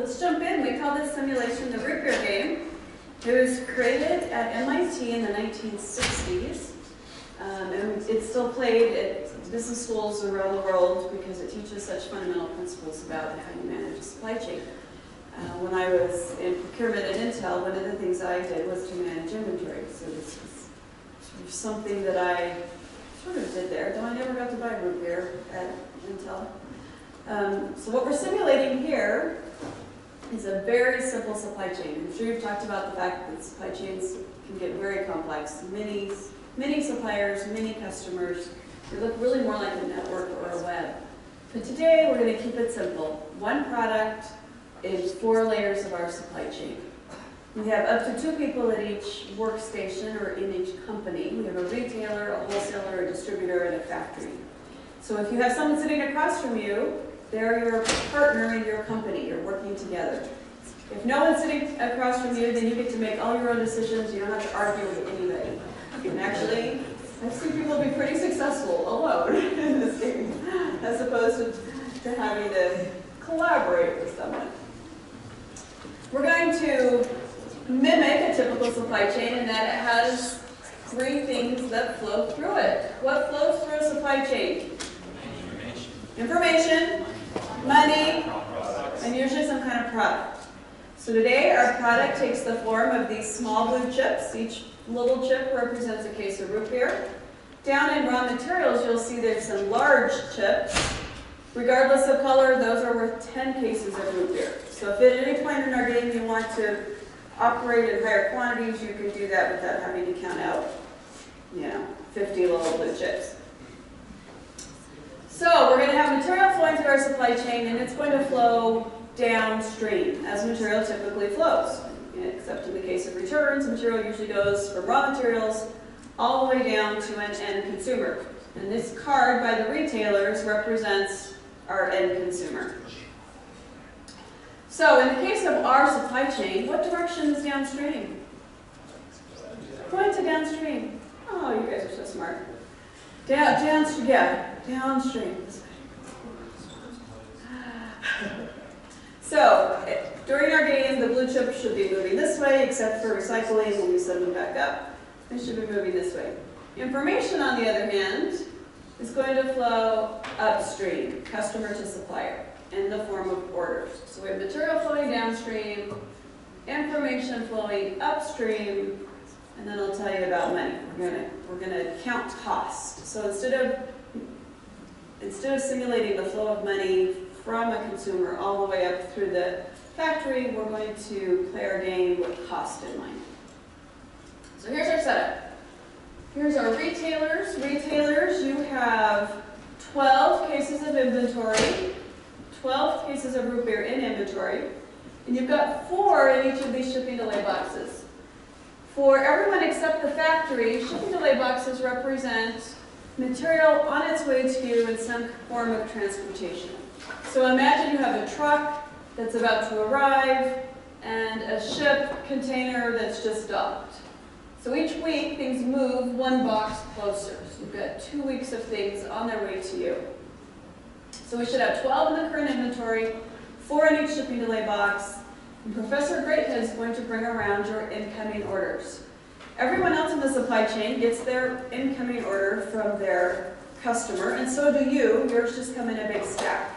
let's jump in. We call this simulation the root beer game. It was created at MIT in the 1960s, and it's still played at business schools around the world because it teaches such fundamental principles about how you manage a supply chain. When I was in procurement at Intel, one of the things I did was to manage inventory. So this was sort of something that I sort of did there, though I never got to buy root beer at Intel. So what we're simulating here is a very simple supply chain. I'm sure you've talked about the fact that supply chains can get very complex. Many suppliers, many customers. They look really more like a network or a web. But today we're going to keep it simple. One product is 4 layers of our supply chain. We have up to 2 people at each workstation or in each company. We have a retailer, a wholesaler, a distributor, and a factory. So if you have someone sitting across from you, they're your partner in your company. You're working together. If no one's sitting across from you, then you get to make all your own decisions. You don't have to argue with anybody. And actually, I've seen people be pretty successful alone in this game, as opposed to having to collaborate with someone. We're going to mimic a typical supply chain in that it has 3 things that flow through it. What flows through a supply chain? Information, money, and usually some kind of product. So today our product takes the form of these small blue chips. Each little chip represents a case of root beer. Down in raw materials you'll see there's some large chips. Regardless of color, those are worth 10 cases of root beer. So if at any point in our game you want to operate in higher quantities, you can do that without having to count out, 50 little blue chips. So we're going to have material flowing through our supply chain, and it's going to flow downstream, as material typically flows. Except in the case of returns, material usually goes from raw materials all the way down to an end consumer. And this card by the retailers represents our end consumer. So in the case of our supply chain, what direction is downstream? Point to downstream. Oh, you guys are so smart. Downstream. So during our game, the blue chips should be moving this way, except for recycling. When we send them back up, they should be moving this way. Information, on the other hand, is going to flow upstream, customer to supplier, in the form of orders. So we have material flowing downstream, information flowing upstream, and then I'll tell you about money. We're gonna count cost. So instead of simulating the flow of money from a consumer all the way up through the factory, we're going to play our game with cost in mind. So here's our setup. Here's our retailers. Retailers, you have 12 cases of inventory, 12 cases of root beer in inventory, and you've got 4 in each of these shipping delay boxes. For everyone except the factory, shipping delay boxes represent material on its way to you in some form of transportation. So imagine you have a truck that's about to arrive and a ship container that's just docked. So each week, things move 1 box closer. So you've got 2 weeks of things on their way to you. So we should have 12 in the current inventory, 4 in each shipping delay box, and Professor Greathead is going to bring around your incoming orders. Everyone else in the supply chain gets their incoming order from their customer, and so do you. Yours just come in a big stack.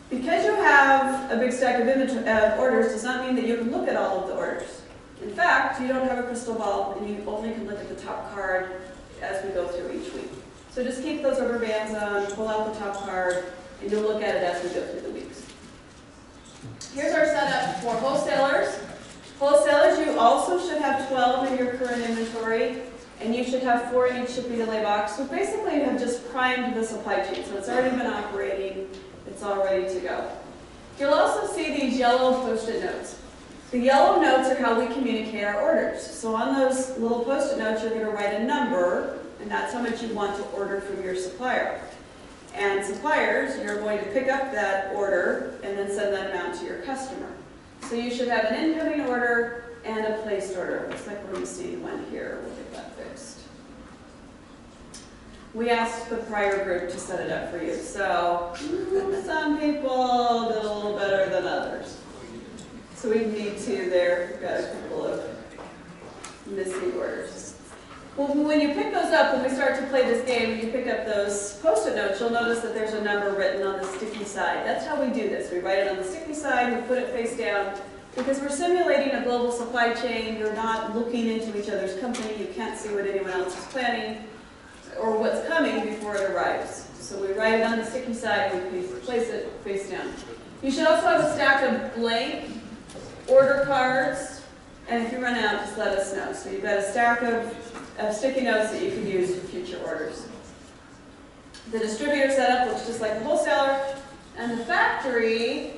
Because you have a big stack of orders does not mean that you can look at all of the orders. In fact, you don't have a crystal ball, and you only can look at the top card as we go through each week. So just keep those rubber bands on, pull out the top card, and you'll look at it as we go through the weeks. Here's our setup for wholesalers. Wholesalers, you also should have 12 in your current inventory, and you should have 4 in each shipping delay box. So basically, you have just primed the supply chain. So it's already been operating. It's all ready to go. You'll also see these yellow Post-it notes. The yellow notes are how we communicate our orders. So on those little Post-it notes, you're going to write a number, and that's how much you want to order from your supplier. And suppliers, you're going to pick up that order and then send that amount to your customer. So you should have an incoming order and a placed order. Looks like we're missing one here. We'll get that fixed. We asked the prior group to set it up for you. So some people did a little better than others. So we need two there. We've got a couple of missing orders. Well, when you pick those up, when we start to play this game, and you pick up those Post-it notes, you'll notice that there's a number written on the sticky side. That's how we do this. We write it on the sticky side, we put it face down, because we're simulating a global supply chain. You're not looking into each other's company. You can't see what anyone else is planning or what's coming before it arrives. So we write it on the sticky side, and we place it face down. You should also have a stack of blank order cards, and if you run out, just let us know. So you've got a stack of sticky notes that you can use for future orders. The distributor setup looks just like the wholesaler, and the factory,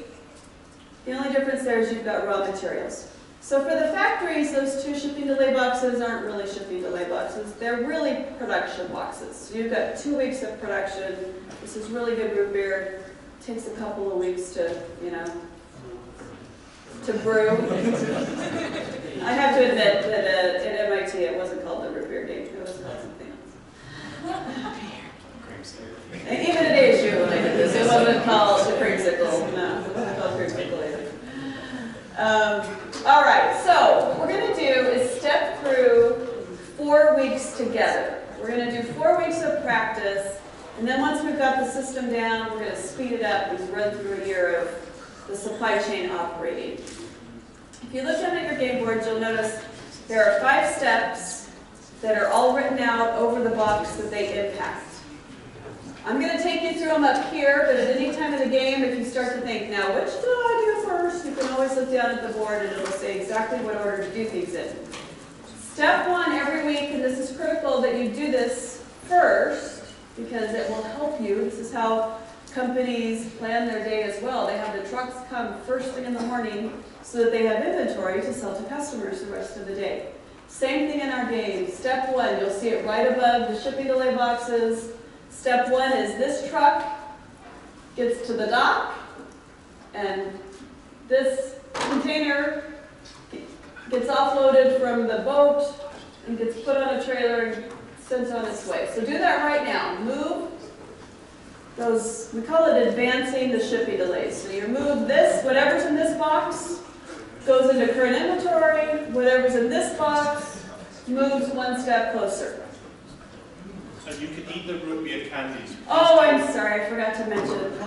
the only difference there is you've got raw materials. So for the factories, those two shipping delay boxes aren't really shipping delay boxes. They're really production boxes. So you've got 2 weeks of production. This is really good root beer. It takes a couple of weeks to, to brew. I have to admit that at MIT it wasn't called the root beer game. It was called something else. And even at ASU when I did this, it wasn't called the creamsicle. No, it wasn't called creamsicle either. All right, so what we're going to do is step through 4 weeks together. We're going to do 4 weeks of practice, and then once we've got the system down, we're going to speed it up and run through a year of the supply chain operating. If you look down at your game boards, you'll notice there are 5 steps that are all written out over the box that they impact. I'm going to take you through them up here, but at any time in the game, if you start to think, now which do I do first, you can always look down at the board and it'll say exactly what order to do things in. Step 1 every week, and this is critical that you do this first because it will help you. This is how companies plan their day as well. They have the trucks come first thing in the morning so that they have inventory to sell to customers the rest of the day. Same thing in our game. Step 1, you'll see it right above the shipping delay boxes. Step 1 is this truck gets to the dock, and this container gets offloaded from the boat and gets put on a trailer and sent on its way. So do that right now. Move those, we call it advancing the shipping delays. So you move this, whatever's in this box goes into current inventory, whatever's in this box moves 1 step closer. So you can eat the root beer candies. Oh, I'm sorry, I forgot to mention.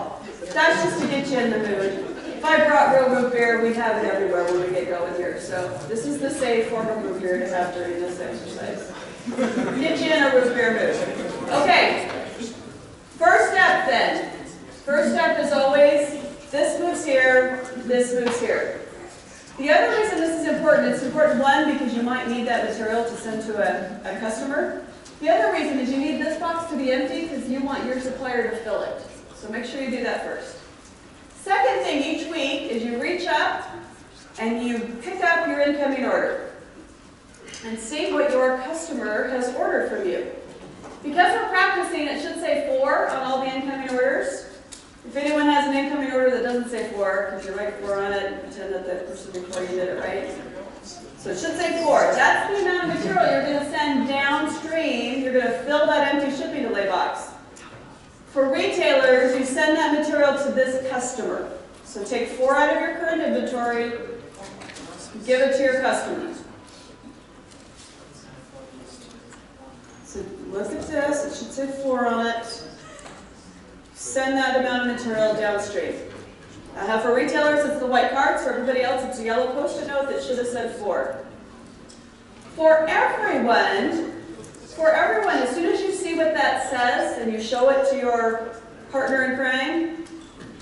That's just to get you in the mood. If I brought real root beer, we'd have it everywhere when we get going here. So this is the safe form of root beer to have during this exercise. Get you in a root beer mood. Okay, first step then. First step is always, this moves here, this moves here. The other reason this is important, it's important, 1, because you might need that material to send to a customer. The other reason is you need this box to be empty because you want your supplier to fill it. So make sure you do that first. Second thing each week is you reach up and you pick up your incoming order and see what your customer has ordered from you. Because we're practicing, it should say 4 on all the incoming orders. If anyone has an incoming order that doesn't say 4, because you write 4 on it and pretend that the person before you did it right. So it should say 4. That's the amount of material you're going to send downstream. You're going to fill that empty shipping delay box. For retailers, you send that material to this customer. So take 4 out of your current inventory, give it to your customer. So look at this, it should say 4 on it. Send that amount of material downstream. For retailers, it's the white cards. For everybody else, it's a yellow Post-it note that should have said 4. For everyone, as soon as you see what that says and you show it to your partner in crime,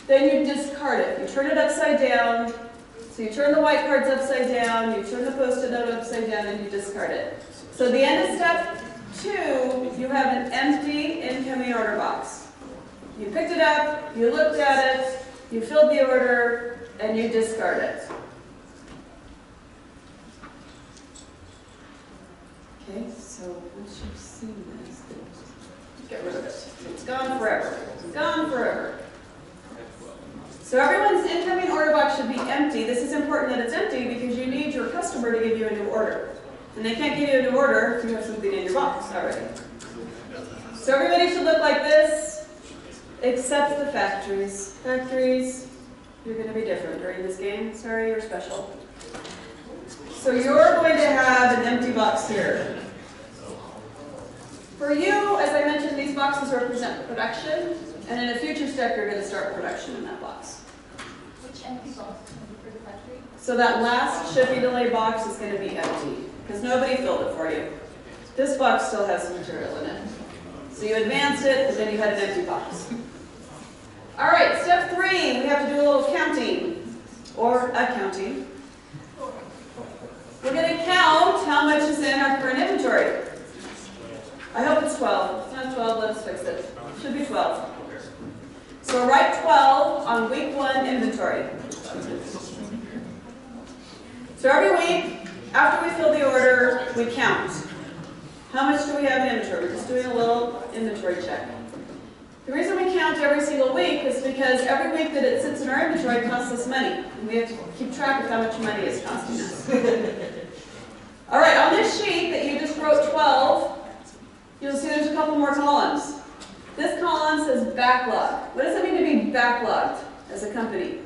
then you discard it. You turn it upside down. So you turn the white cards upside down, you turn the Post-it note upside down, and you discard it. So at the end of step 2, you have an empty incoming order box. You picked it up, you looked at it, you filled the order, and you discard it. Okay, so once you've seen this, get rid of it. So it's gone forever. It's gone forever. So everyone's incoming order box should be empty. This is important that it's empty because you need your customer to give you a new order. And they can't give you a new order if you have something in your box already. So everybody should look like this, except the factories. Factories, You're going to be different during this game. Sorry, you're special. So you're going to have an empty box here. For you, as I mentioned, these boxes represent production, and in a future step, you're going to start production in that box. Which empty box for the factory? So that last shipping delay box is going to be empty, because nobody filled it for you. This box still has some material in it. So you advanced it, but then you had an empty box. All right, step 3, we have to do a little counting, or accounting. We're going to count how much is in our current inventory. I hope it's 12. If it's not 12, let us fix it. It should be 12. So write 12 on week 1 inventory. So every week, after we fill the order, we count. How much do we have in inventory? We're just doing a little inventory check. The reason we count every single week is because every week that it sits in our inventory costs us money. And we have to keep track of how much money it's costing us. All right, on this sheet that you just wrote 12, you'll see there's a couple more columns. This column says backlog. What does it mean to be backlogged as a company?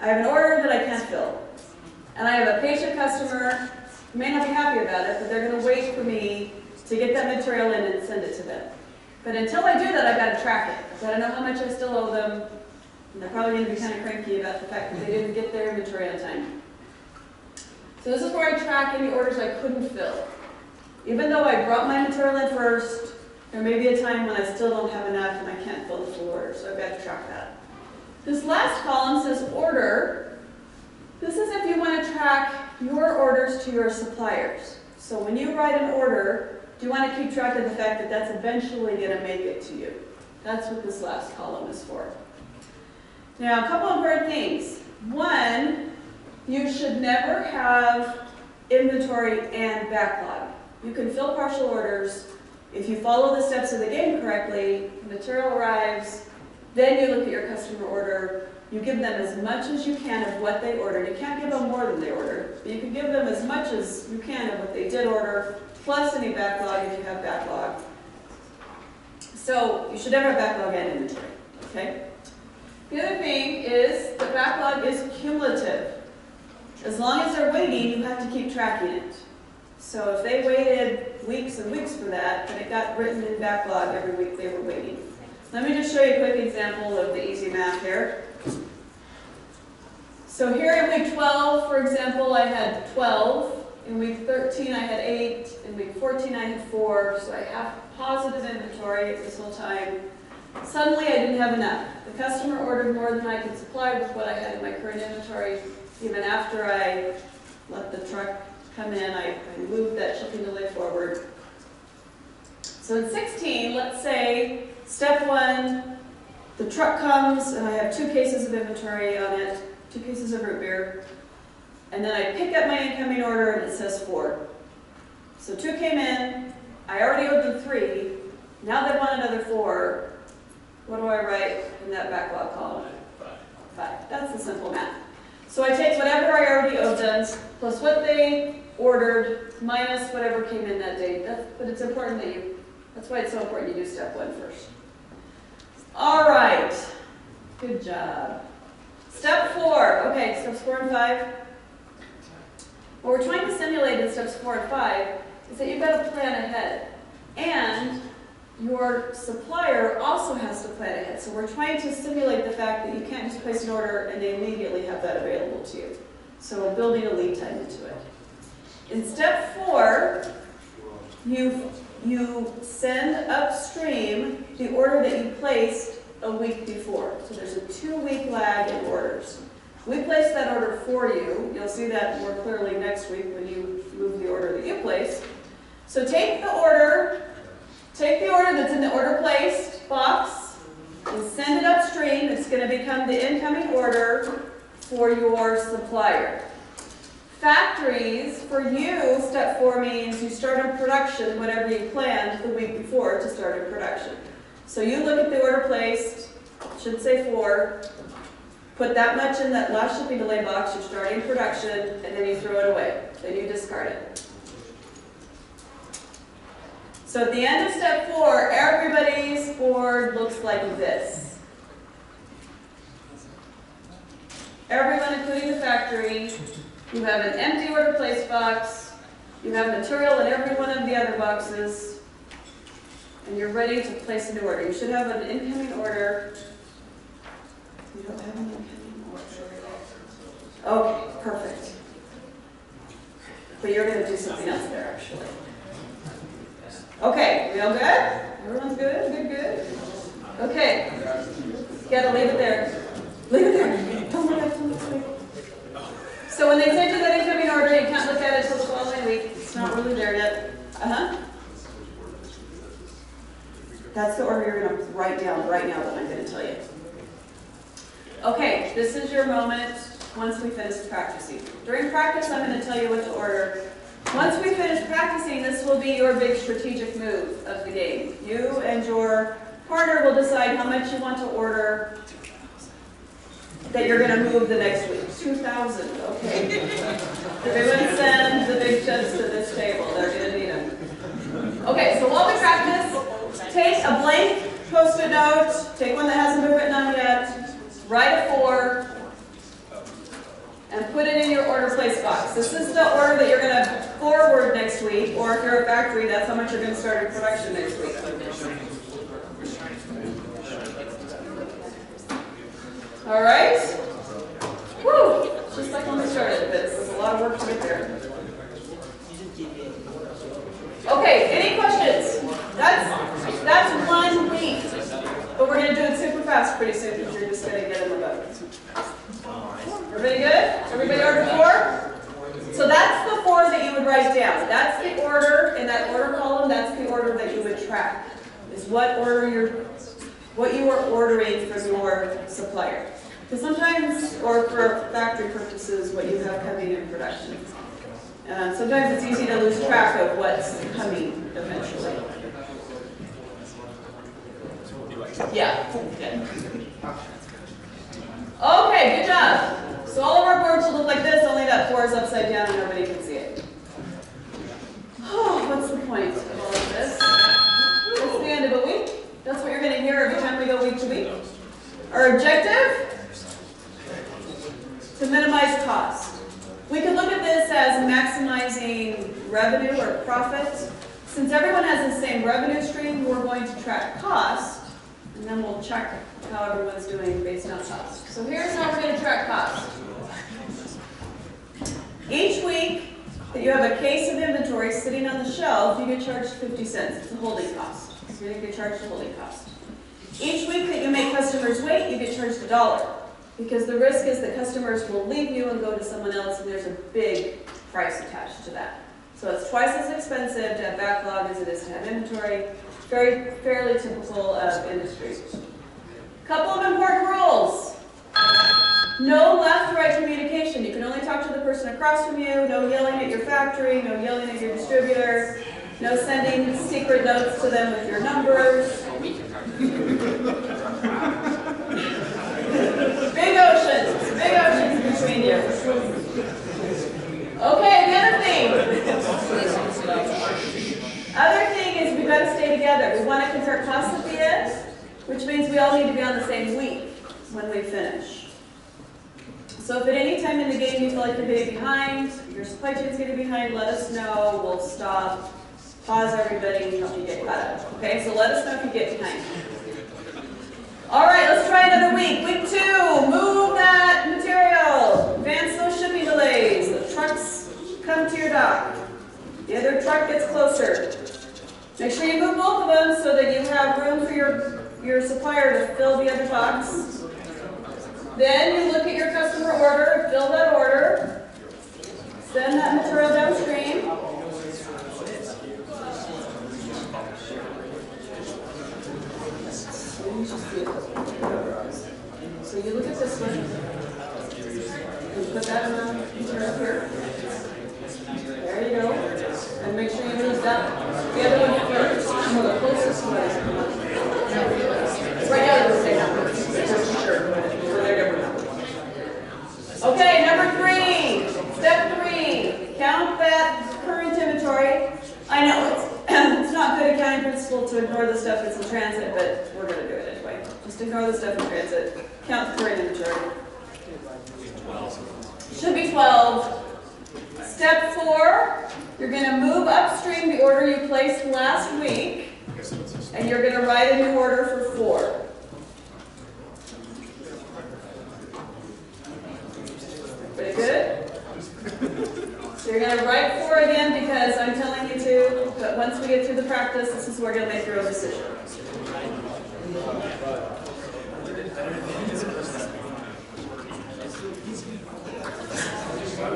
I have an order that I can't fill. And I have a patient customer who may not be happy about it, but they're going to wait for me to get that material in and send it to them. But until I do that, I've got to track it. I've got to know how much I still owe them. And they're probably going to be kind of cranky about the fact that they didn't get their inventory on time. So this is where I track any orders I couldn't fill. Even though I brought my material in first, there may be a time when I still don't have enough and I can't fill the full order, so I've got to track that. This last column says order. This is if you want to track your orders to your suppliers. So when you write an order, do you want to keep track of the fact that that's eventually going to make it to you? That's what this last column is for. Now, a couple of important things. One, you should never have inventory and backlog. You can fill partial orders. If you follow the steps of the game correctly, the material arrives, then you look at your customer order. You give them as much as you can of what they ordered. You can't give them more than they ordered, but you can give them as much as you can of what they did order, plus any backlog if you have backlog. So you should never have backlog and inventory, okay? The other thing is the backlog is cumulative. As long as they're waiting, you have to keep tracking it. So if they waited weeks and weeks for that, then it got written in backlog every week they were waiting. Let me just show you a quick example of the easy math here. So here in week 12, for example, I had 12. In week 13, I had 8. In week 14, I had 4. So I have positive inventory this whole time. Suddenly, I didn't have enough. The customer ordered more than I could supply with what I had in my current inventory. Even after I let the truck come in, I moved that shipping delay forward. So in 16, let's say, step 1, the truck comes and I have 2 cases of inventory on it, 2 cases of root beer, and then I pick up my incoming order and it says 4. So 2 came in, I already owed them 3, now they want another 4. What do I write in that backlog column? 5. That's the simple math. So I take whatever I already owed them, plus what they ordered, minus whatever came in that day. But it's important that that's why it's so important you do step 1 first. All right, good job. Step 4, okay, steps 4 and 5. What we're trying to simulate in steps 4 and 5 is that you've got to plan ahead. And your supplier also has to plan ahead. So we're trying to simulate the fact that you can't just place an order and they immediately have that available to you. So we're building a lead time into it. In step 4, you send upstream the order that you placed a week before. So there's a 2-week lag in orders. We placed that order for you. You'll see that more clearly next week when you move the order that you placed. So take the order that's in the order placed box and send it upstream. It's going to become the incoming order for your supplier. Factories, for you, step 4 means you start in production whatever you planned the week before to start in production. So you look at the order placed, it should say 4, put that much in that last shipping delay box, you're starting production, and then you throw it away. Then you discard it. So at the end of step 4, everybody's board looks like this. everyone, including the factory, you have an empty order place box, you have material in every one of the other boxes, and you're ready to place a new order. You should have an incoming order. You don't have an incoming order. Okay, perfect. But you're going to do something else there, actually. Okay, we all good? Everyone's good? Good? Okay. You gotta leave it there. Leave it there. Don't look at it. So when they send you that incoming order, you can't look at it until the following week. It's not really there yet. That's the order you're going to write down right now that I'm going to tell you. Okay, this is your moment once we finish practicing. During practice, I'm going to tell you what to order. Once we finish practicing, this will be your big strategic move of the game. You and your partner will decide how much you want to order that you're going to move the next week. 2,000, okay. Everyone send the big checks to this table. They're going to need them. Okay, so while we practice, take a blank Post-it note, take one that hasn't been written on yet, write a 4, and put it in your order place box. This is the order that you're going to forward next week, or if you're a factory, that's how much you're going to start in production next week. All right? Woo! Just like when we started, but it's a lot of work to get there. Okay, any questions? That's 1 week. But we're going to do it super fast pretty soon because you're just going to get in the boat. Everybody good? Everybody ordered 4? So that's the 4 that you would write down. That's the order in that order column. That's the order that you would track. Is what you are ordering from your supplier. Because sometimes, or for factory purposes, what you have coming in production. Sometimes it's easy to lose track of what's coming eventually. Yeah. Good. Okay, good job. So all of our boards will look like this, only that 4 is upside down and nobody can see it. Oh, what's the point of all of this? It's the end of a week. That's what you're going to hear every time we go week to week. Our objective? To minimize cost. We could look at this as maximizing revenue or profit. Since everyone has the same revenue stream, we're going to track cost, and then we'll check how everyone's doing based on cost. So here's how we're going to track cost. Each week that you have a case of inventory sitting on the shelf, you get charged 50 cents. It's a holding cost. So you're going to get charged a holding cost. Each week that you make customers wait, you get charged $1. Because the risk is that customers will leave you and go to someone else, and there's a big price attached to that. So it's twice as expensive to have backlog as it is to have inventory. Fairly typical of industry. Couple of important rules. No left-right communication. You can only talk to the person across from you. No yelling at your factory. No yelling at your distributor. No sending secret notes to them with your numbers. Big oceans between you. Okay, the other thing is we've got to stay together. We want to compare costs at the end, which means we all need to be on the same week when we finish. So if at any time in the game you feel like you're getting behind, your supply chain's getting behind, let us know. We'll stop, pause everybody, and help you get caught up. Okay, so let us know if you get behind. All right, let's try another week. Week 2, move that material. Advance those shipping delays. The trucks come to your dock. The other truck gets closer. Make sure you move both of them so that you have room for your supplier to fill the other box. Then you look at your customer order, fill that order, send that material downstream. So you look at this one, and put that amount of material here. There you go. And make sure you move that, the other one first. No, the closest one. Right now, it's the same number. Just for sure. So they're different numbers. Okay, number 3. Step 3. Count that current inventory. I know it's not good accounting principle to ignore the stuff that's in transit, but we're going to do it anyway. Just ignore the stuff in transit. Count the current inventory. Should be 12. Step 4, you're going to move upstream the order you placed last week, and you're going to write a new order for 4. Pretty good? So you're going to write 4 again because I'm telling you to, but once we get through the practice, this is where you'll make your own decision.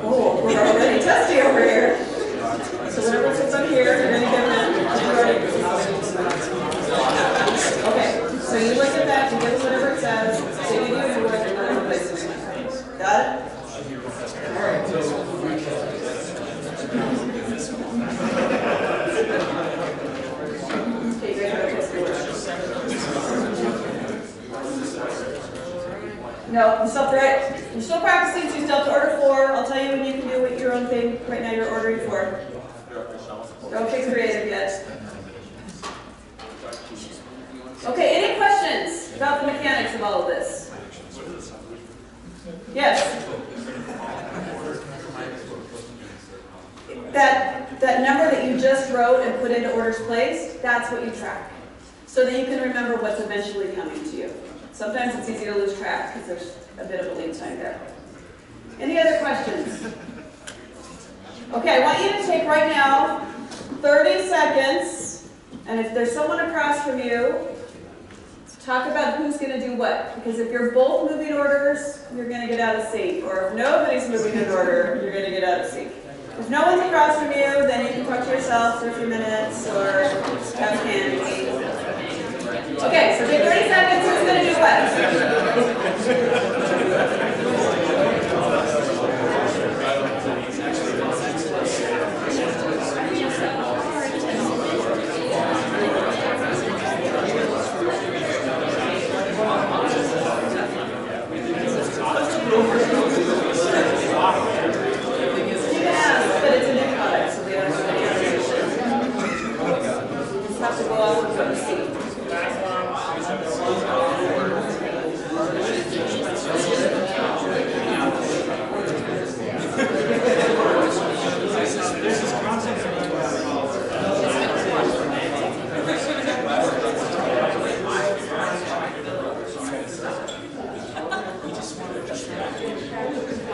Oh, we're already testy over here. So whatever sits up here, you're going to give them. Okay, so you look at that, you give it whatever it says, so you do your work and then replace it. Got it? All right. Okay, you ready to replace your work? No, you still have to write. You're still practicing, so you still have to order 4. I'll tell you when you can do your own thing. Right now you're ordering 4. Don't get creative yet. Okay, any questions about the mechanics of all of this? Yes? That number that you just wrote and put into orders placed, that's what you track. So that you can remember what's eventually coming to you. Sometimes it's easy to lose track because there's a bit of a lead time there. Any other questions? Okay, I want you to take right now 30 seconds, and if there's someone across from you, talk about who's going to do what. Because if you're both moving orders, you're going to get out of sync. Or if nobody's moving an order, you're going to get out of sync. If no one's across from you, then you can talk to yourself for a few minutes or have candy. Okay, so take 30 seconds. Who's going to do what?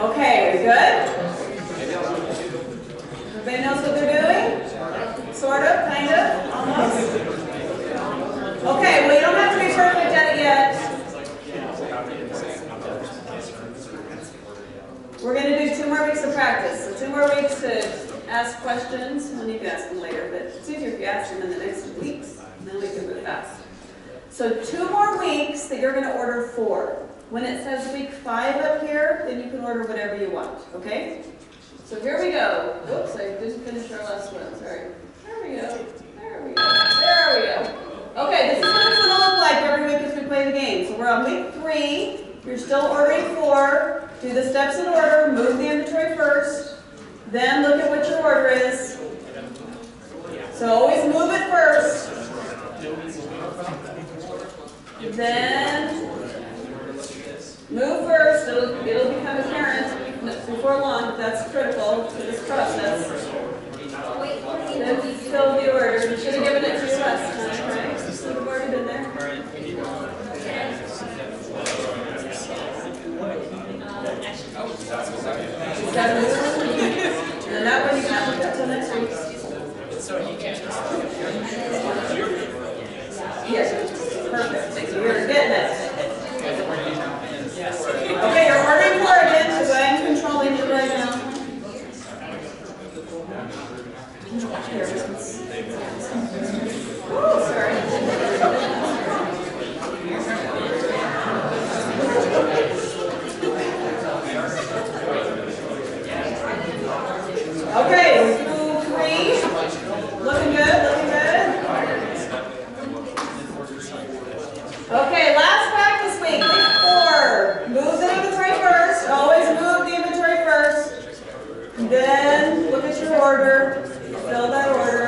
Okay, we good? Everybody knows what they're doing? Sort of, kind of, almost? Okay, well you don't have to be perfect at it yet. We're going to do 2 more weeks of practice. So 2 more weeks to ask questions, and you can ask them later, but it's easier if you ask them in the next 2 weeks, and then we can move fast. So 2 more weeks that you're going to order 4. When it says week 5 up here, then you can order whatever you want, okay? So here we go. Oops, I didn't finish our last one, sorry. There we go. There we go. There we go. Okay, this is what it's going to look like every week as we play the game. So we're on week 3. You're still ordering 4. Do the steps in order. Move the inventory first. Then look at what your order is. So always move it first. Then move first. It'll become apparent before long, but that's critical to this process. Then fill the order. You should have given it to you last time, right? You should have already been there. And that one you can't look up till next week. Yes, perfect. You're getting it. Okay, you're ordering 4 again, because I am controlling it right now. Ooh, sorry. Okay, through 3. Looking good, looking good. Okay, last practice week, week 4. Move the inventory first. Always move the inventory first. Then look at your order. Fill that order.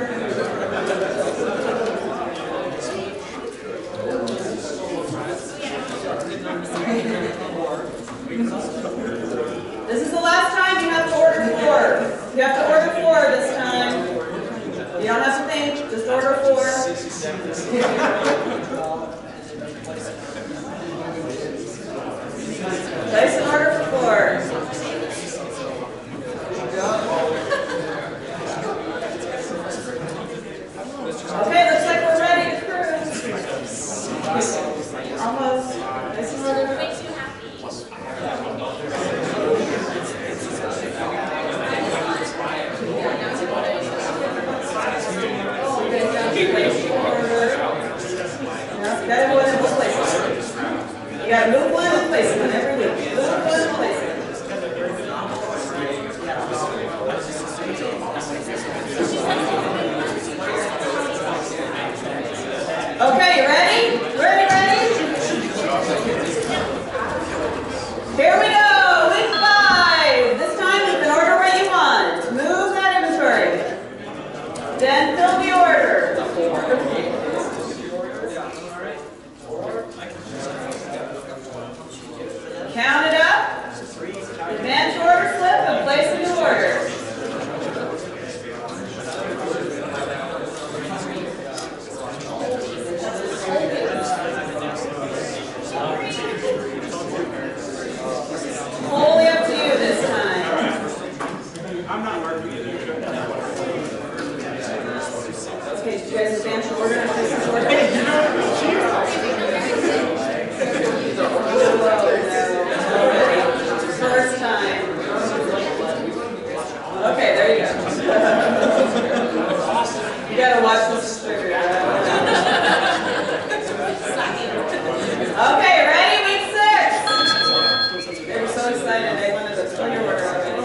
Almost. Nice and order. Makes you happy. Gotta go in and place it. You gotta move one and place one every week. Move one and place it. Okay, you ready? Ready? Here we go. Week 5. This time you can order what you want. Move that inventory. Then fill the order. Count it up, advance your order slip, and place a new order. Wholly up to you this time. I'm not working it. Okay, did you guys advance your order and place this order? First time. Okay, there you go. You gotta watch this trigger. Okay, ready? Week 6. They were so excited they wanted to fill your order already.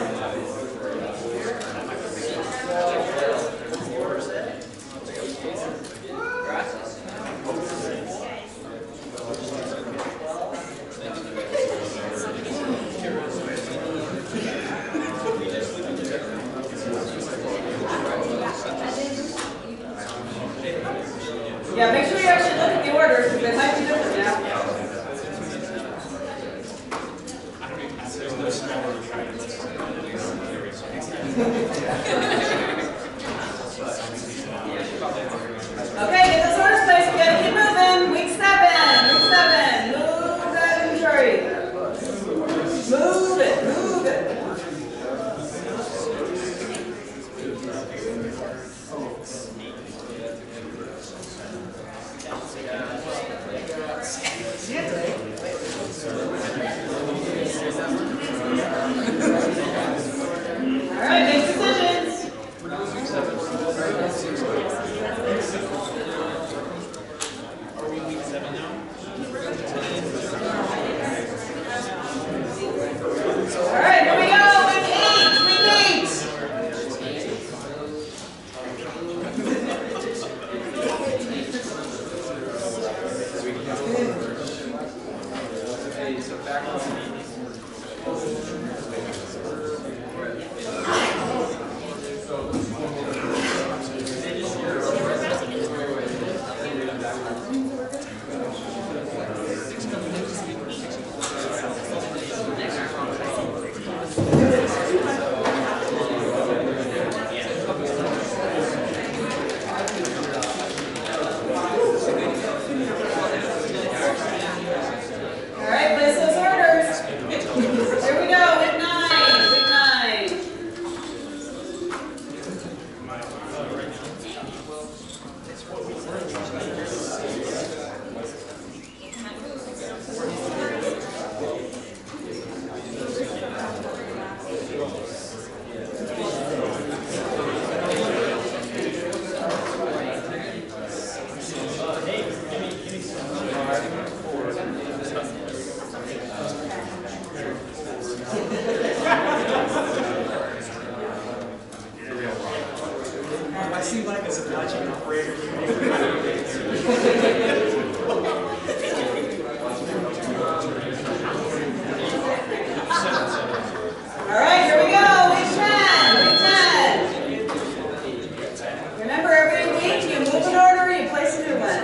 Yeah, make sure you actually look at the orders because they might be different now. There's no smaller trying to Okay, get those orders placed. We gotta keep moving. Week 7. Move that inventory. Move it. All right, make decisions. Are we week 7 now? All right, here we go. Week 8. All right, place those orders. Here we go. Week 9. I seem like a supply chain operator. All right, here we go. Week 10. Remember, every week you move an order, you place a new one.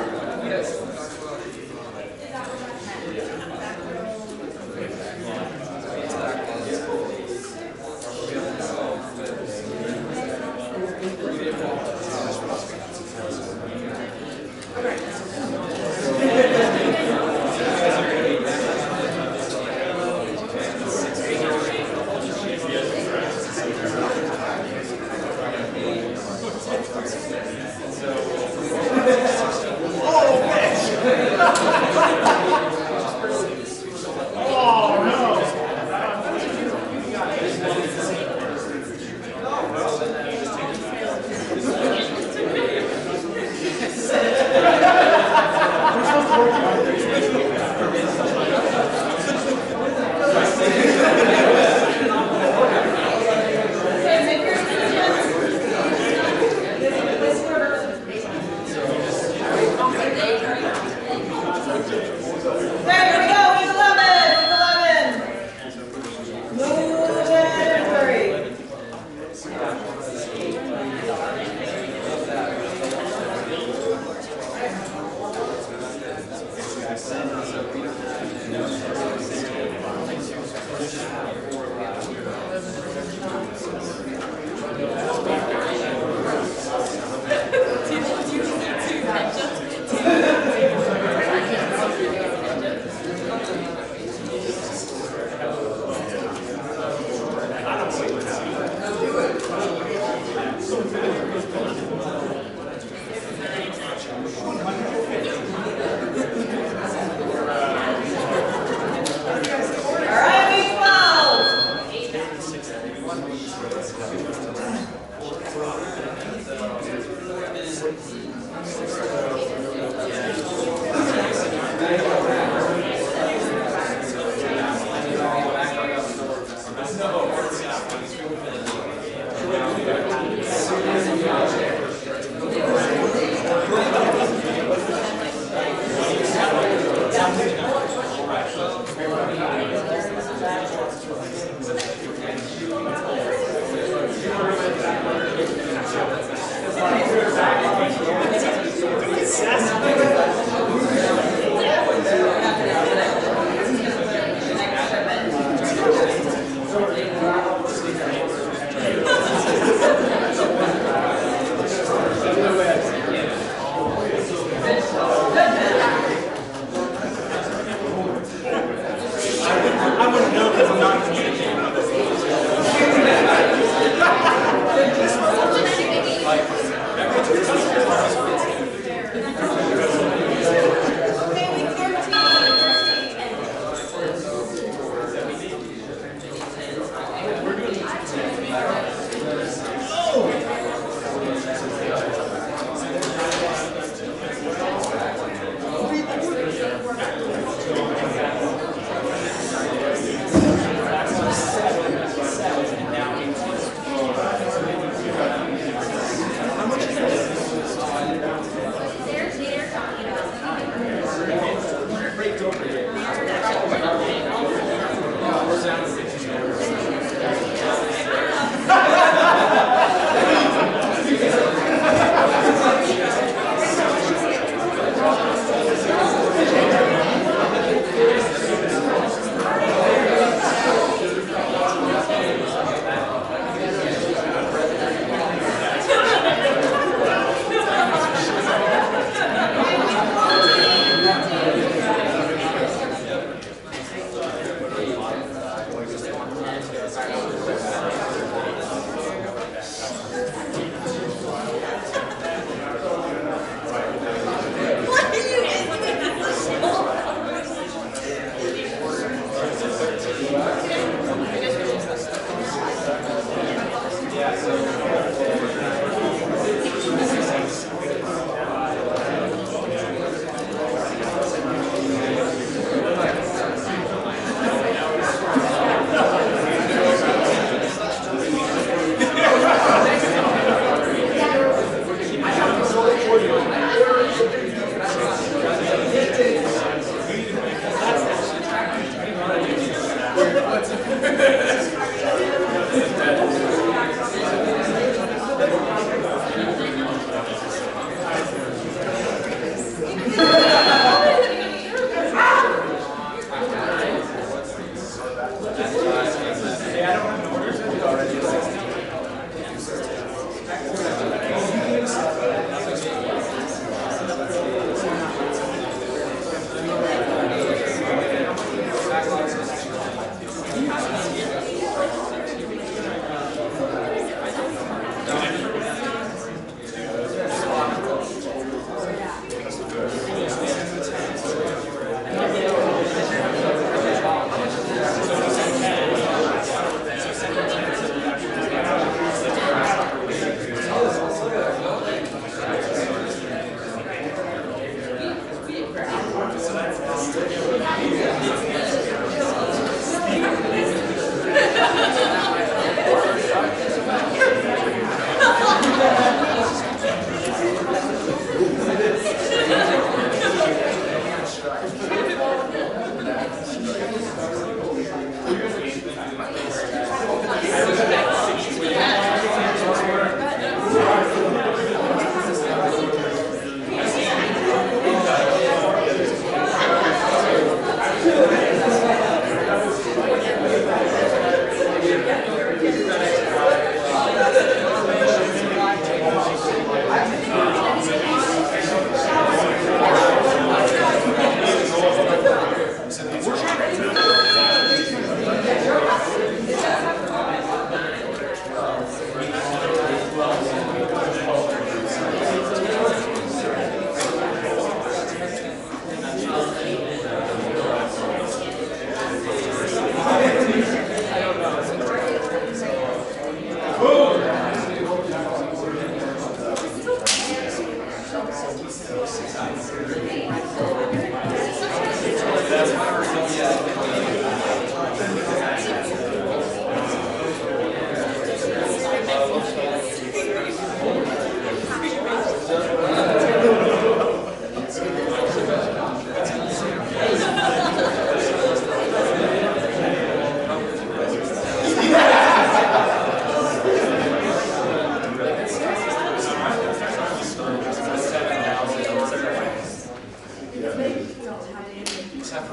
just have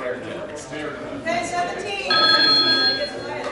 fair. Okay, 17. It gets quiet.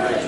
Yeah.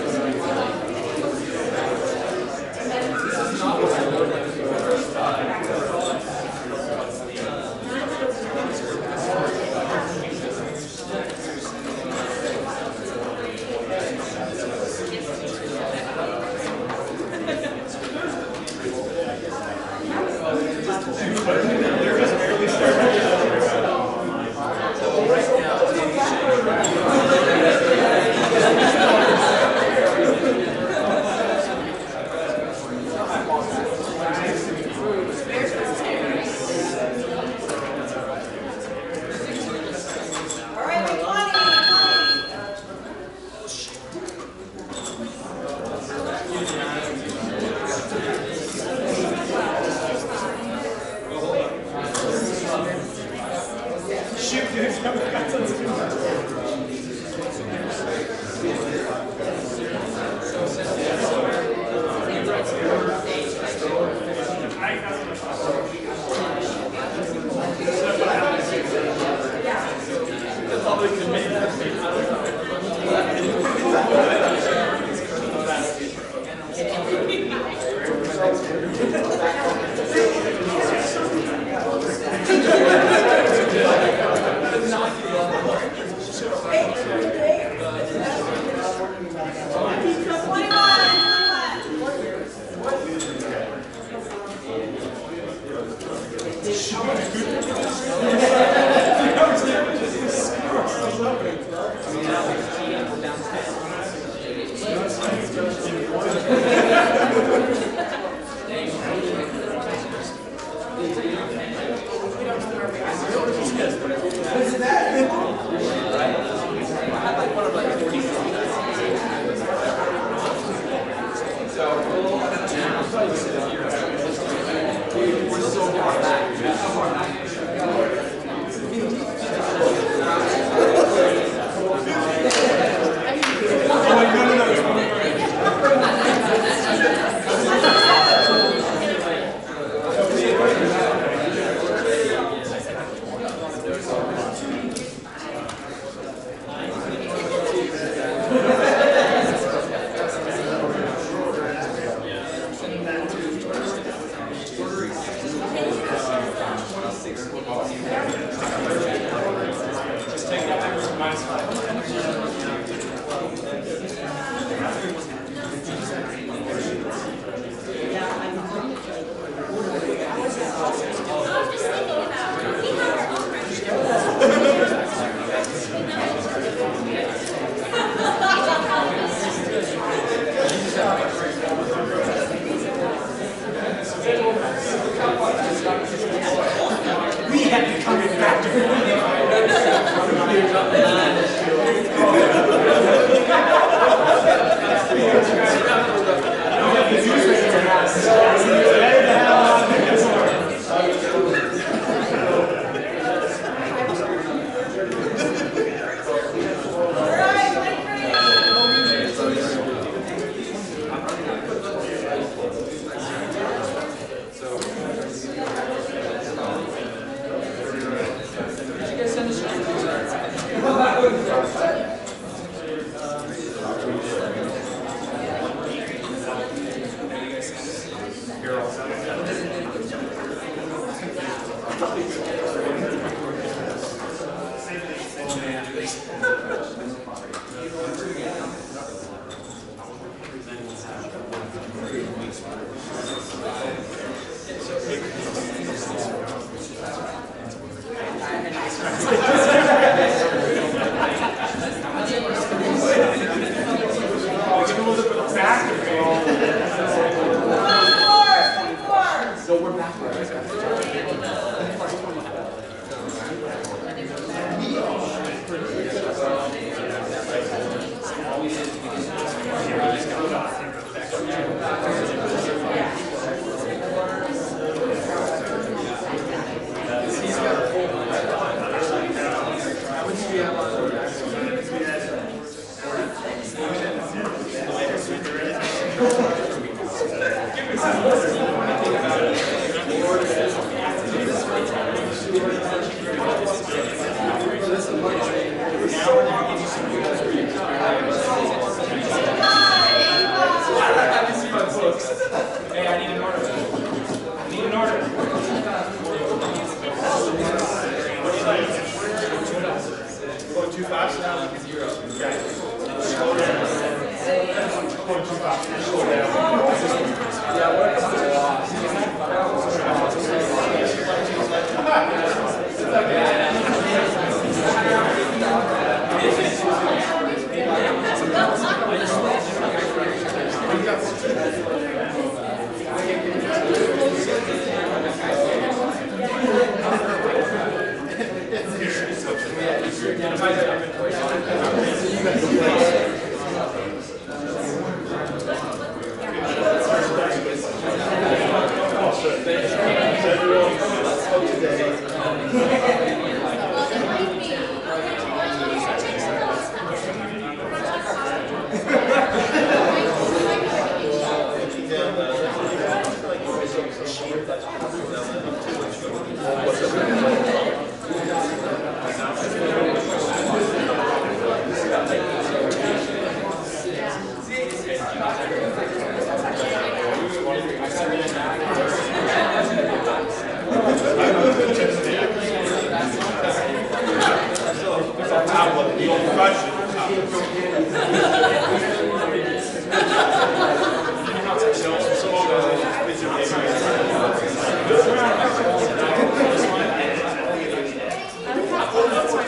Hey, I need an order. I need an order. Going too fast now? Zero. Okay. Slow down. Going too fast. Slow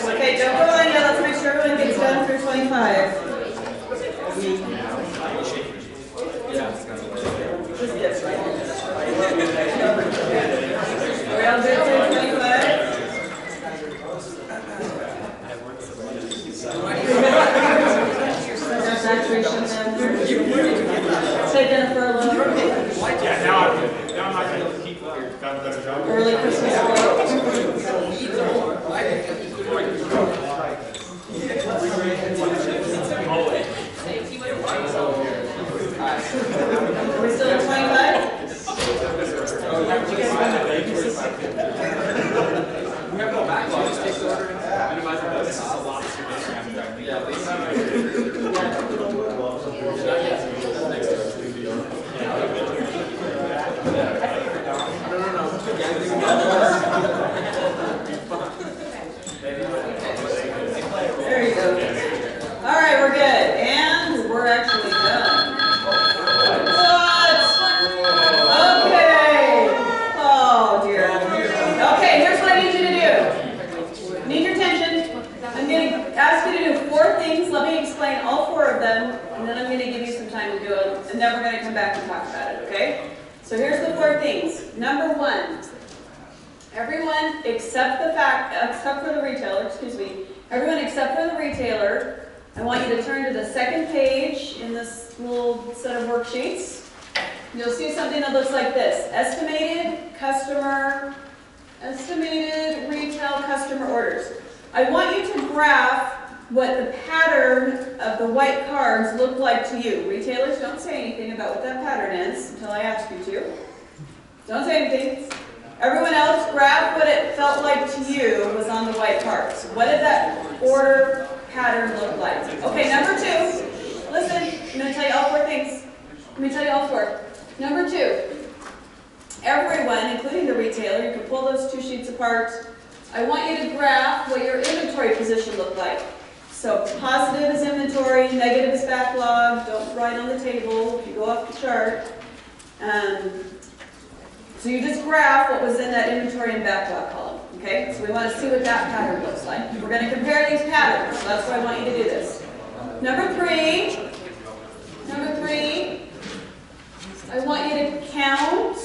Okay, don't go on yet. Let's make sure everyone gets done through 25. Are we all good through 25? Saturation then. Say Jennifer a little. Yeah, now I'm not going to keep got a better job. Early Christmas party. Are we still at 25? We have no backlog. Just take the order and minimize our this is a lot. There you go. All right, we're good. And we're actually done. What? Okay. Oh, dear. Okay, here's what I need you to do. I need your attention. I'm going to ask you to do 4 things. Let me explain all 4 of them, and then I'm going to give you some time to do it, and then we're going to come back and talk about it, okay? So here's the 4 things. Number 1, everyone except for the retailer, everyone except for the retailer, I want you to turn to the second page in this little set of worksheets. You'll see something that looks like this. Estimated retail customer orders. I want you to graph what the pattern of the white cards look like to you. Retailers, don't say anything about what that pattern is until I ask you to. Don't say anything. Everyone else, graph what it felt like to you was on the white cards. What did that order pattern look like? Okay, number 2. Listen, I'm going to tell you all 4 things. Let me tell you all 4. Number 2. Everyone, including the retailer, you can pull those 2 sheets apart. I want you to graph what your inventory position looked like. So positive is inventory, negative is backlog. Don't write on the table if you go off the chart. So you just graph what was in that inventory and backlog column. Okay? So we want to see what that pattern looks like. We're going to compare these patterns. So that's why I want you to do this. Number 3, I want you to count,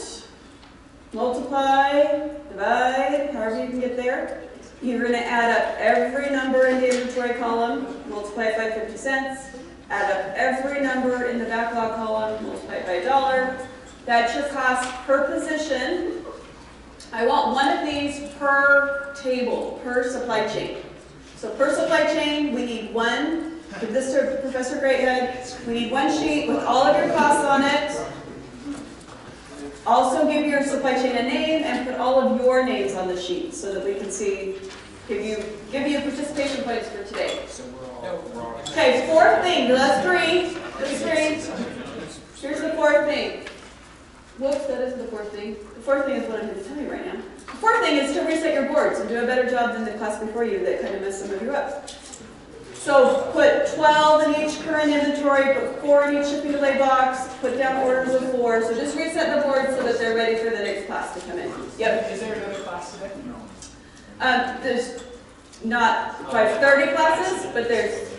multiply, divide, however you can get there. You're going to add up every number in the inventory column, multiply it by 50 cents. Add up every number in the backlog column, multiply it by $1. That's your cost per position. I want one of these per table, per supply chain. So per supply chain, we need 1 Give this to Professor Greathead. We need one sheet with all of your costs on it. Also give your supply chain a name and put all of your names on the sheet so that we can see, give you participation points for today. Okay, fourth thing, that's three. That's three. Here's the fourth thing. Whoops, that isn't the fourth thing. The fourth thing is what I'm going to tell you right now. The fourth thing is to reset your boards and do a better job than the class before you that kind of messed some of you up. So put 12 in each current inventory, put 4 in each shipping delay box, put down orders of 4. So just reset the boards so that they're ready for the next class to come in. Yep. Is there another class today? No. There's not quite 30 classes, but there's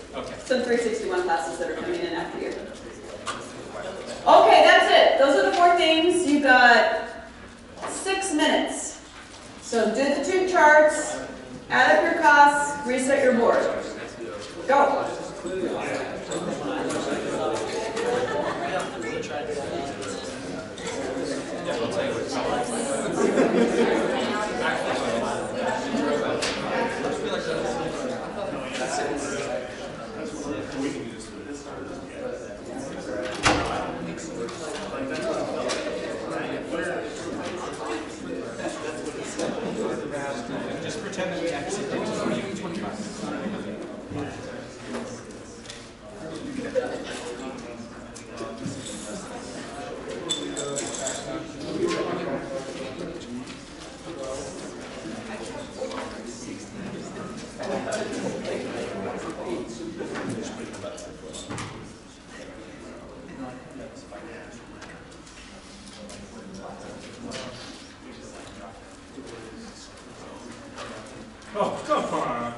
some 361 classes that are coming in after you. Okay, that's it. Those are the 4 things. You got 6 minutes. So do the 2 charts, add up your costs, reset your board. Go. Just pretend that we actually did 25. Oh, come on.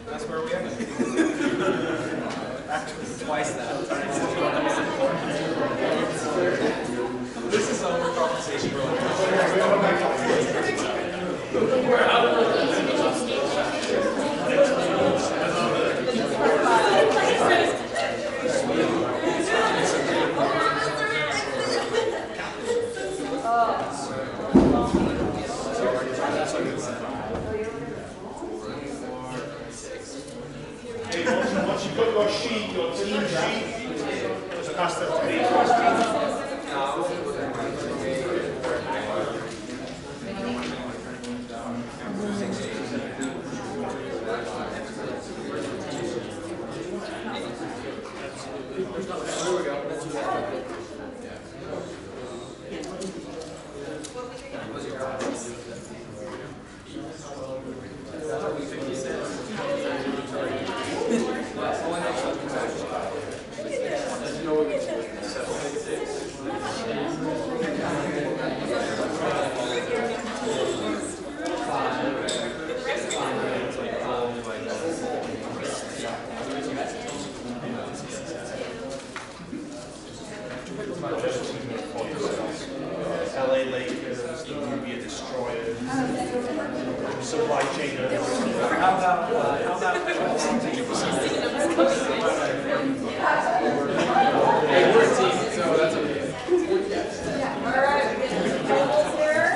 That's where we ended. Twice that. This is overcompensation. Once you've got your sheet, your team sheet, pass that to me. LA Lakers, the Nubia Destroyers, supply chain. How about hey, we're a team, so that's okay. All right, we get the totals here.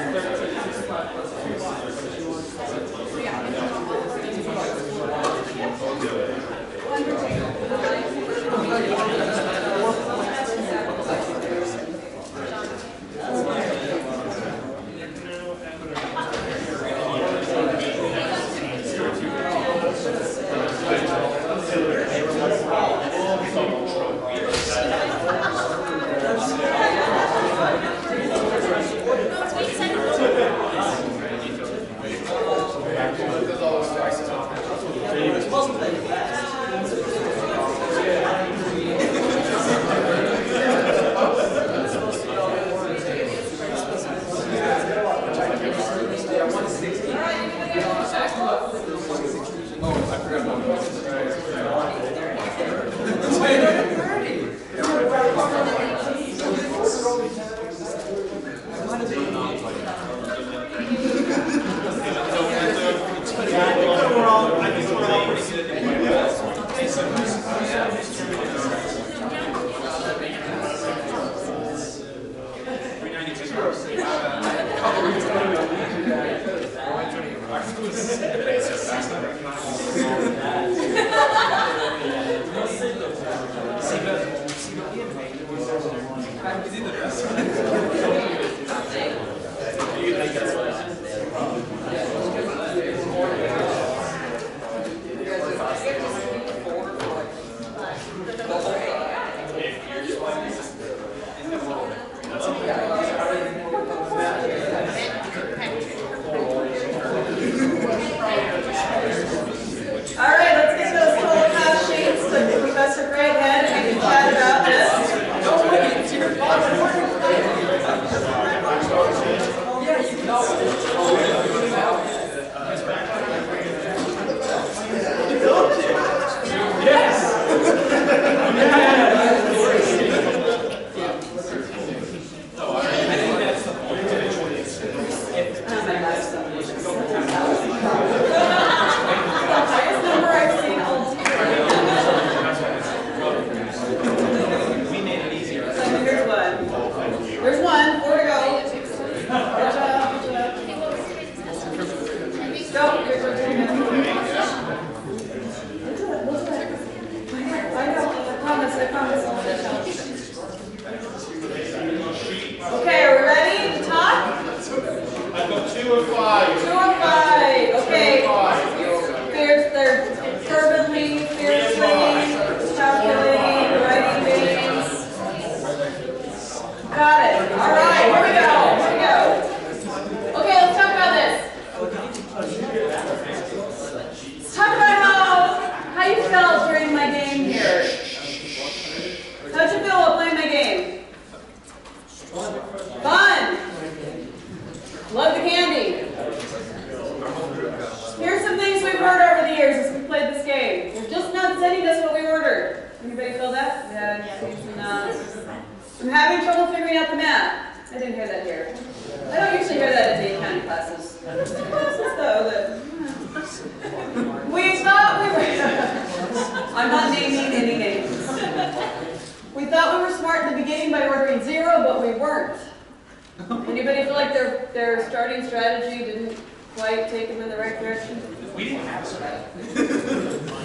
Okay, are we ready to talk? I've got 2 of 5. 2 of 5. Okay. They're fervently, fiercely, calculating, writing names. Got it. All right, here we go. Here we go. Okay, let's talk about this. Let's talk about how you felt during my game here. How'd you feel while playing my game? Fun. Love the candy. Here's some things we've heard over the years as we played this game. They're just not sending us what we ordered. Anybody feel that? Yeah, I'm having trouble figuring out the math. I didn't hear that here. I don't usually hear that in the accounting classes. We thought we were... I'm not naming any names. We thought we were smart in the beginning by ordering 0, but we weren't. Anybody feel like their starting strategy didn't quite take them in the right direction? We didn't have a strategy.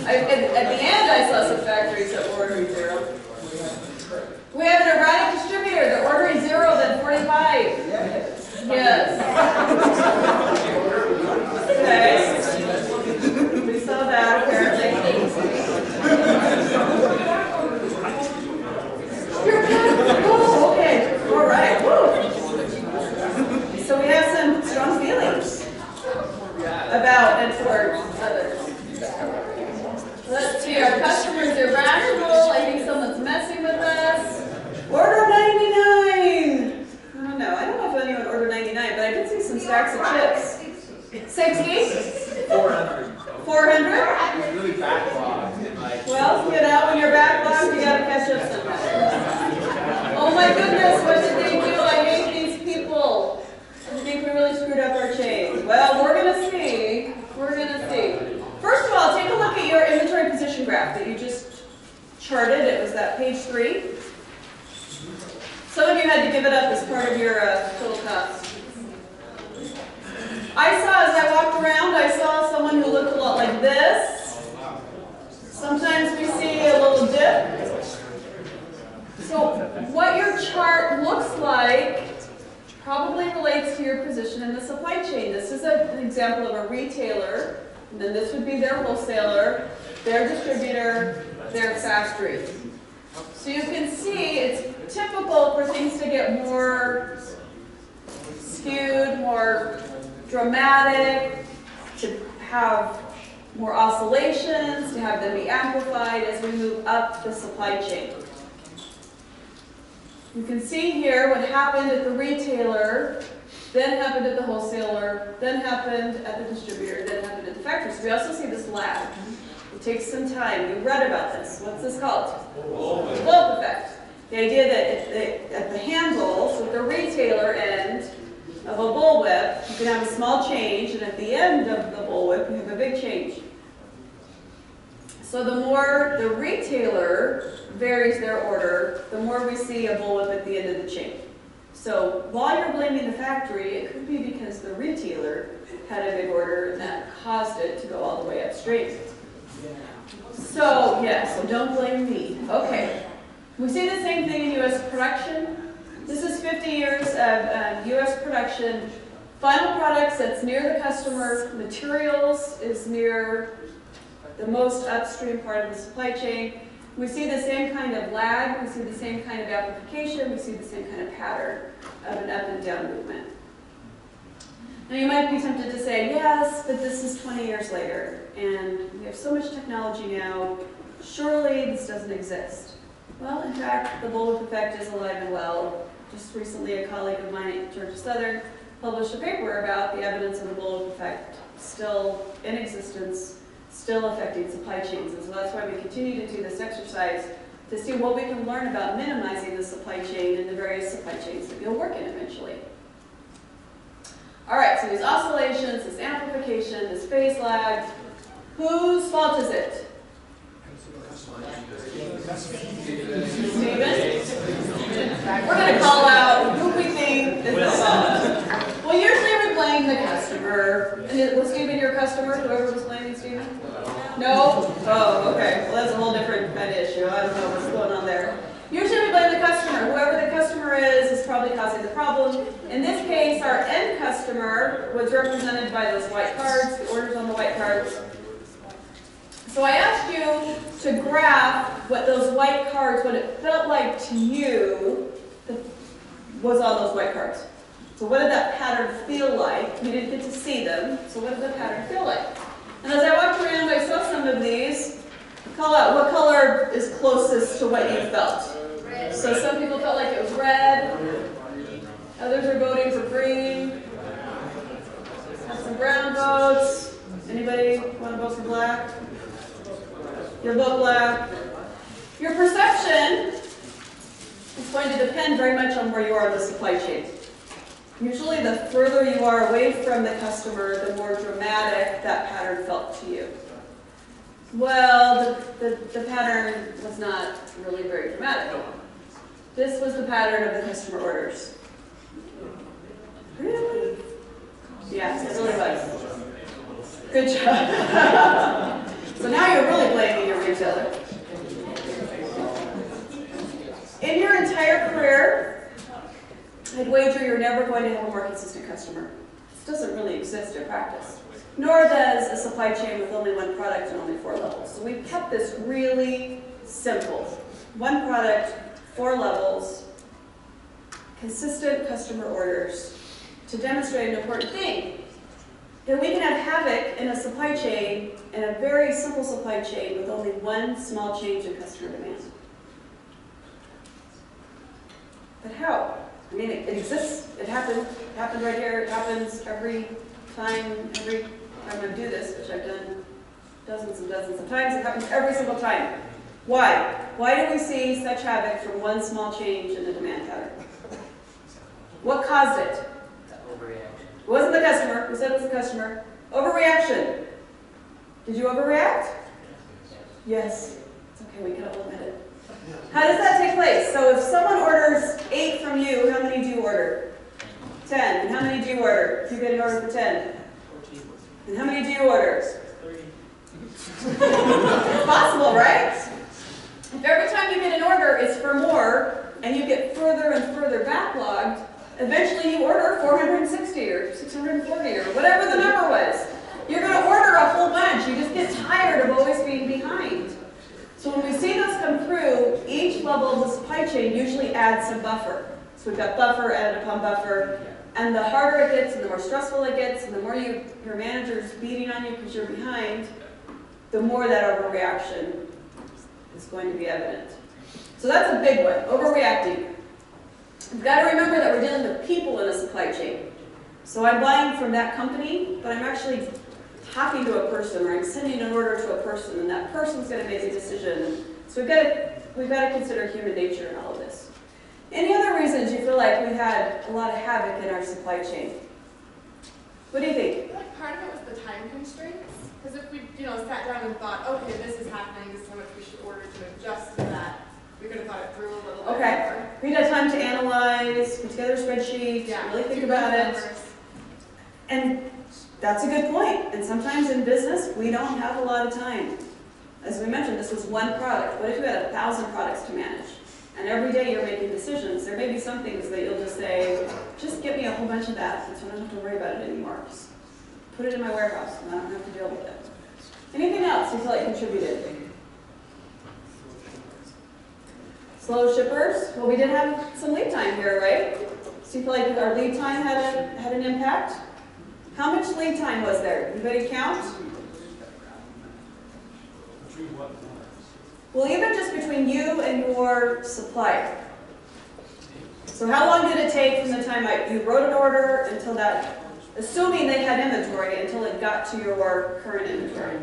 At the end, I saw some factories that were ordering 0. We have an erratic distributor. They're ordering 0, then 45. Yes. Okay. We saw that apparently. Oh, okay. All right. Woo. So we have some strong feelings about and for others. Let's see. Our customers are rational. I think someone's messing with us. Order 99. Oh no, I don't know if anyone ordered 99, but I did see some stacks of chips. 60? 400. 400? Really backlogged. Well, you know, when you're backlogged, you gotta catch up sometime. Oh my goodness, what did they do? I hate these people. I think we really screwed up our chain. Well, we're gonna see. We're gonna see. First of all, take a look at your inventory position graph that you just charted. It was that page 3. Some of you had to give it up as part of your total cost. I saw, as I walked around, I saw someone who looked a lot like this. Sometimes we see a little dip. So what your chart looks like probably relates to your position in the supply chain. This is an example of a retailer, and then this would be their wholesaler, their distributor, their factory. So you can see it's typical for things to get more skewed, more dramatic, to have more oscillations, to have them be amplified as we move up the supply chain. You can see here what happened at the retailer, then happened at the wholesaler, then happened at the distributor, then happened at the factory. So we also see this lag. It takes some time. You read about this. What's this called? Blow-up effect. The idea that at the handle, so at the retailer end of a bullwhip, you can have a small change, and at the end of the bullwhip, you have a big change. So the more the retailer varies their order, the more we see a bullwhip at the end of the chain. So while you're blaming the factory, it could be because the retailer had a big order and that caused it to go all the way upstream. So, yeah, so don't blame me. Okay. We see the same thing in U.S. production. This is 50 years of U.S. production. Final products, that's near the customer. Materials is near the most upstream part of the supply chain. We see the same kind of lag. We see the same kind of amplification. We see the same kind of pattern of an up and down movement. Now you might be tempted to say, yes, but this is 20 years later, and we have so much technology now, surely this doesn't exist. Well, in fact, the bullwhip effect is alive and well. Just recently, a colleague of mine at Georgia Southern published a paper about the evidence of the bullwhip effect still in existence, still affecting supply chains. And so that's why we continue to do this exercise to see what we can learn about minimizing the supply chain and the various supply chains that you'll work in eventually. All right, so these oscillations, this amplification, this phase lag, whose fault is it? Stephen? We're going to call out who we think is the fault. Well, usually we blame the customer. And was Stephen your customer, whoever was blaming Stephen? No? Oh, okay. Well, that's a whole different kind of issue. I don't know what's going on there. Usually we blame the customer. Whoever the customer is probably causing the problem. In this case, our end customer was represented by those white cards, the orders on the white cards. So I asked you to graph what those white cards, what it felt like to you was on those white cards. So what did that pattern feel like? You didn't get to see them, so what did the pattern feel like? And as I walked around, I saw some of these. Call out what color is closest to what you felt. Red. So some people felt like it was red. Others are voting for green. Have some brown votes. Anybody want to vote for black? You'll vote black. Your perception is going to depend very much on where you are in the supply chain. Usually the further you are away from the customer, the more dramatic that pattern felt to you. Well, the pattern was not really very dramatic. This was the pattern of the customer orders. Really? Yes, it really was. Good job. So now you're really blaming your retailer. In your entire career, I'd wager you're never going to have a more consistent customer. This doesn't really exist in practice. Nor does a supply chain with only one product and only 4 levels. So we've kept this really simple. 1 product, 4 levels, consistent customer orders to demonstrate an important thing. That we can have havoc in a supply chain, in a very simple supply chain with only 1 small change in customer demand. But how? I mean, it exists. It happened right here. It happens every time I do this, which I've done dozens and dozens of times. It happens every single time. Why? Why do we see such havoc from 1 small change in the demand pattern? What caused it? Overreaction. It wasn't the customer. We said it was the customer. Overreaction. Did you overreact? Yes. It's okay, we can all admit it. How does that take place? So if someone orders 8 from you, how many do you order? 10. And how many do you order if you get an order for 10? 14. And how many do you order? 30. It's possible, right? If every time you get an order it's for more, and you get further and further backlogged, eventually you order 460 or 640 or whatever the number was. You're going to order a whole bunch. You just get tired of always being behind. So when we see those come through, each level of the supply chain usually adds some buffer. So we've got buffer added upon buffer. And the harder it gets and the more stressful it gets and the more your manager's beating on you because you're behind, the more that overreaction is going to be evident. So that's a big one, overreacting. You've got to remember that we're dealing with people in a supply chain. So I'm buying from that company, but I'm actually talking to a person, or I'm sending an order to a person, and that person's going to make a decision. So we've got to consider human nature in all of this. Any other reasons you feel like we've had a lot of havoc in our supply chain? What do you think? I feel like part of it was the time constraints. Because if we, sat down and thought, okay, this is happening, this is how much we should order to adjust to that, We could have thought it through a little bit. Okay. more. We had time to analyze, put together a spreadsheet, Yeah. really think Do about the it. numbers. And that's a good point. And sometimes in business, we don't have a lot of time. As we mentioned, this was one product. What if you had 1,000 products to manage? And every day you're making decisions. There may be some things that you'll just say, just get me a whole bunch of that, so I don't have to worry about it anymore. Just put it in my warehouse, and I don't have to deal with it. Anything else you feel like contributed? Slow shippers. Well, we did have some lead time here, right? So you feel like our lead time had an impact? How much lead time was there? Anybody count? Well, even just between you and your supplier. So how long did it take from the time you wrote an order until that, assuming they had inventory, until it got to your current inventory?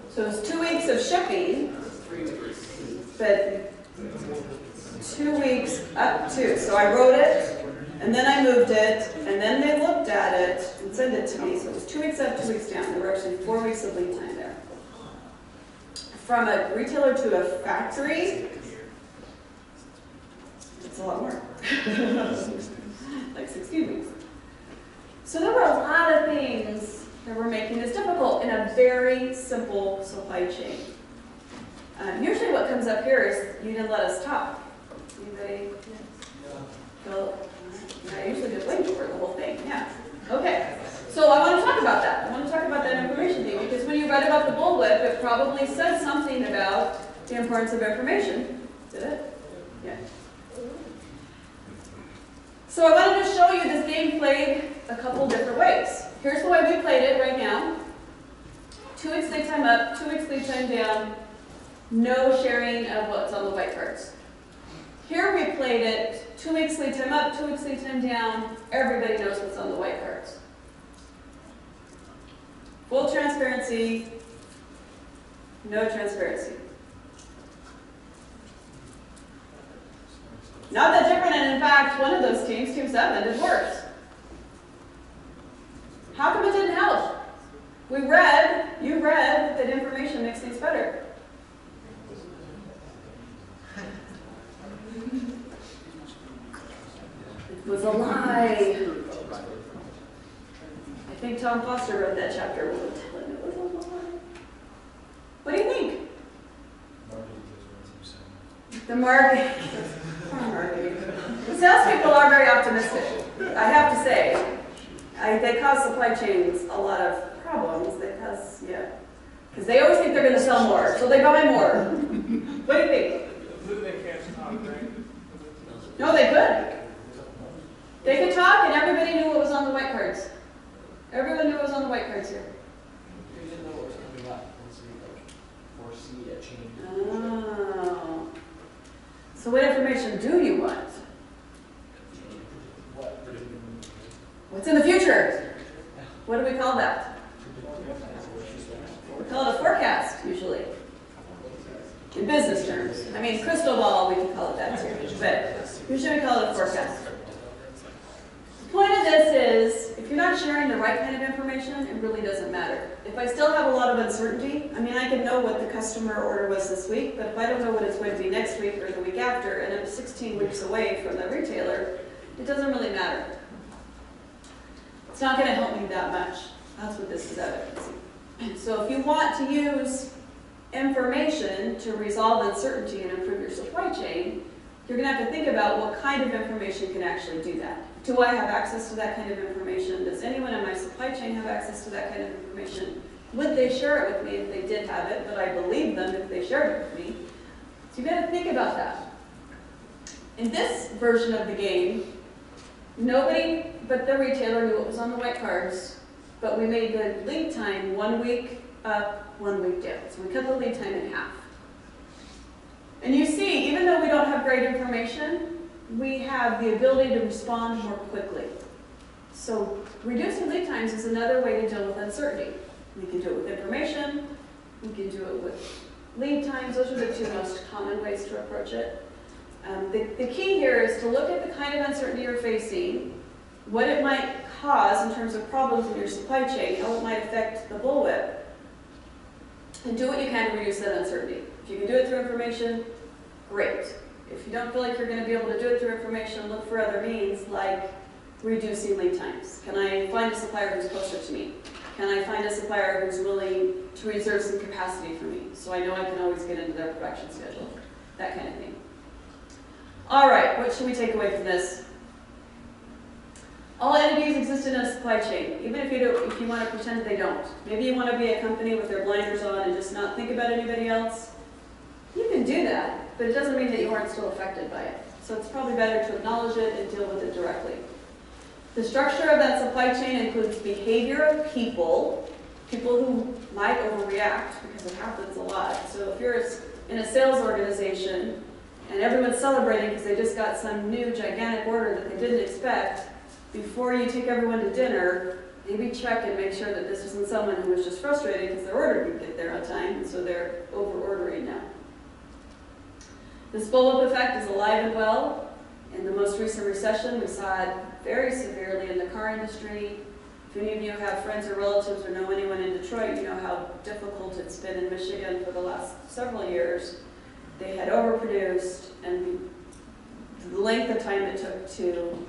So it was 2 weeks of shipping, but 2 weeks up to. So I wrote it, and then I moved it, and then they looked at it and sent it to me. So it was 2 weeks up, 2 weeks down. There were actually 4 weeks of lead time there. From a retailer to a factory, it's a lot more. Like 16 weeks. So there were a lot of things that were making this difficult in a very simple supply chain. Usually what comes up here is you didn't let us talk. Anybody? Go. I usually just wait for the whole thing. Yeah. Okay. So I want to talk about that. I want to talk about that information thing, because when you read about the bullwhip, it probably said something about the importance of information. Did it? Yeah. So I wanted to show you this game played a couple different ways. Here's the way we played it right now. 2 weeks lead time up, 2 weeks lead time down, no sharing of what's on the white cards. Here we played it 2 weeks lead time up, 2 weeks lead time down, everybody knows what's on the white cards. Full transparency, no transparency. Not that different, and in fact, one of those teams, Team 7, did worse. How come it didn't help? You read that information makes things better. It was a lie. I think Tom Foster wrote that chapter. We'll tell him it was a lie. What do you think? The marketing. The salespeople are very optimistic. I have to say. They cause supply chains a lot of problems. Because they always think they're going to sell more, so they buy more. What do you think? They can't talk, right? No, they could. They could talk, and everybody knew what was on the white cards. Everyone knew what was on the white cards here. You didn't know what was coming up once you foresee a change. Oh. So what information do you want? What's in the future? What do we call that? We call it a forecast, usually. In business terms. I mean, crystal ball, we can call it that too. But usually we call it a forecast. The point of this is, if you're not sharing the right kind of information, it really doesn't matter. If I still have a lot of uncertainty, I mean, I can know what the customer order was this week, but if I don't know what it's going to be next week or the week after, and I'm 16 weeks away from the retailer, it doesn't really matter. It's not going to help me that much. That's what this is evidence. So if you want to use information to resolve uncertainty and improve your supply chain, you're going to have to think about what kind of information can actually do that. Do I have access to that kind of information? Does anyone in my supply chain have access to that kind of information? Would they share it with me if they did have it? Would I believe them if they shared it with me? So you've got to think about that. In this version of the game, nobody but the retailer knew what was on the white cards, but we made the lead time 1 week up, 1 week down. So we cut the lead time in half. And you see, even though we don't have great information, we have the ability to respond more quickly. So reducing lead times is another way to deal with uncertainty. We can do it with information, we can do it with lead times. Those are the two most common ways to approach it. The key here is to look at the kind of uncertainty you're facing, what it might cause in terms of problems in your supply chain, how it might affect the bullwhip, and do what you can to reduce that uncertainty. If you can do it through information, great. If you don't feel like you're going to be able to do it through information, look for other means like reducing lead times. Can I find a supplier who's closer to me? Can I find a supplier who's willing to reserve some capacity for me so I know I can always get into their production schedule? That kind of thing. All right, what should we take away from this? All entities exist in a supply chain, even if you want to pretend they don't. Maybe you want to be a company with their blinders on and just not think about anybody else. You can do that, but it doesn't mean that you aren't still affected by it. So it's probably better to acknowledge it and deal with it directly. The structure of that supply chain includes behavior of people who might overreact because it happens a lot. So if you're in a sales organization and everyone's celebrating because they just got some new gigantic order that they didn't expect, before you take everyone to dinner, maybe check and make sure that this isn't someone who was just frustrated because their order didn't get there on time, and so they're over-ordering now. This bullwhip effect is alive and well. In the most recent recession, we saw it very severely in the car industry. If any of you have friends or relatives or know anyone in Detroit, you know how difficult it's been in Michigan for the last several years. They had overproduced, and the length of time it took to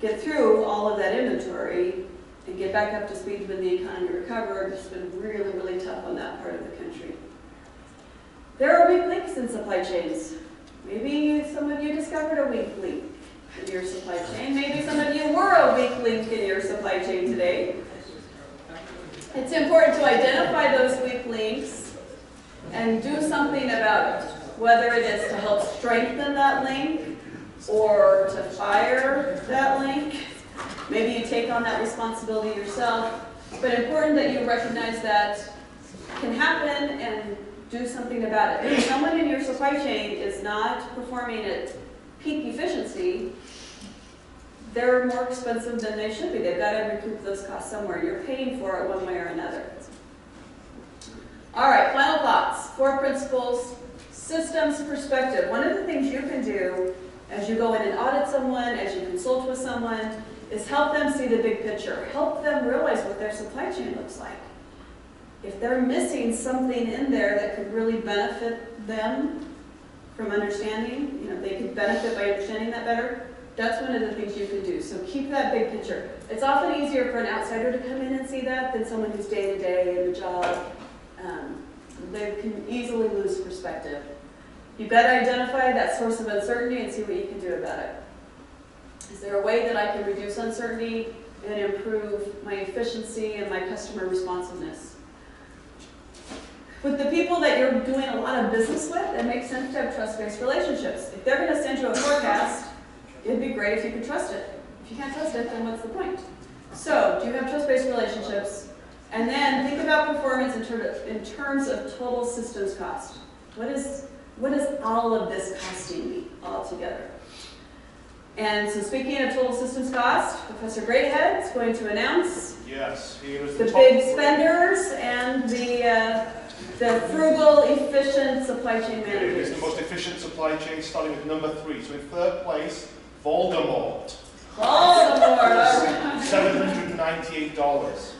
get through all of that inventory and get back up to speed when the economy recovered has been really, really tough on that part of the country. There are weak links in supply chains. Maybe some of you discovered a weak link in your supply chain. Maybe some of you were a weak link in your supply chain today. It's important to identify those weak links and do something about it, whether it is to help strengthen that link or to fire that link. Maybe you take on that responsibility yourself, but important that you recognize that can happen and do something about it. If someone in your supply chain is not performing at peak efficiency, they're more expensive than they should be. They've got to recoup those costs somewhere. You're paying for it one way or another. All right, final thoughts. 4 principles. Systems perspective. One of the things you can do as you go in and audit someone, as you consult with someone, is help them see the big picture. Help them realize what their supply chain looks like. If they're missing something in there that could really benefit them from understanding, they could benefit by understanding that better, that's one of the things you can do. So keep that big picture. It's often easier for an outsider to come in and see that than someone who's day-to-day in the job. They can easily lose perspective. You've got to identify that source of uncertainty and see what you can do about it. Is there a way that I can reduce uncertainty and improve my efficiency and my customer responsiveness? With the people that you're doing a lot of business with, it makes sense to have trust-based relationships. If they're going to send you a forecast, it'd be great if you could trust it. If you can't trust it, then what's the point? So, do you have trust-based relationships? And then think about performance in terms of total systems cost. What is all of this costing me altogether? And so speaking of total systems cost, Professor Greathead is going to announce the big spenders and the frugal, efficient supply chain managers. It is the most efficient supply chain, starting with number 3. So in third place, Voldemort. Voldemort! $798.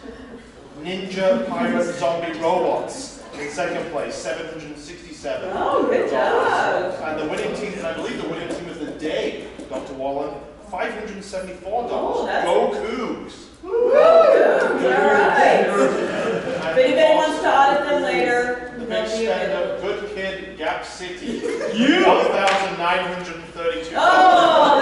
Ninja Pirate Zombie Robots in second place, $767. Oh, good job. And the winning team, and I believe the winning team of the day, Dr. Wallen, $574. Oh, Go Cougs. Go Cougs, all right. If anybody wants to audit them later, The they'll big be spender, available. Good Kid, Gap City, $1,932. Oh,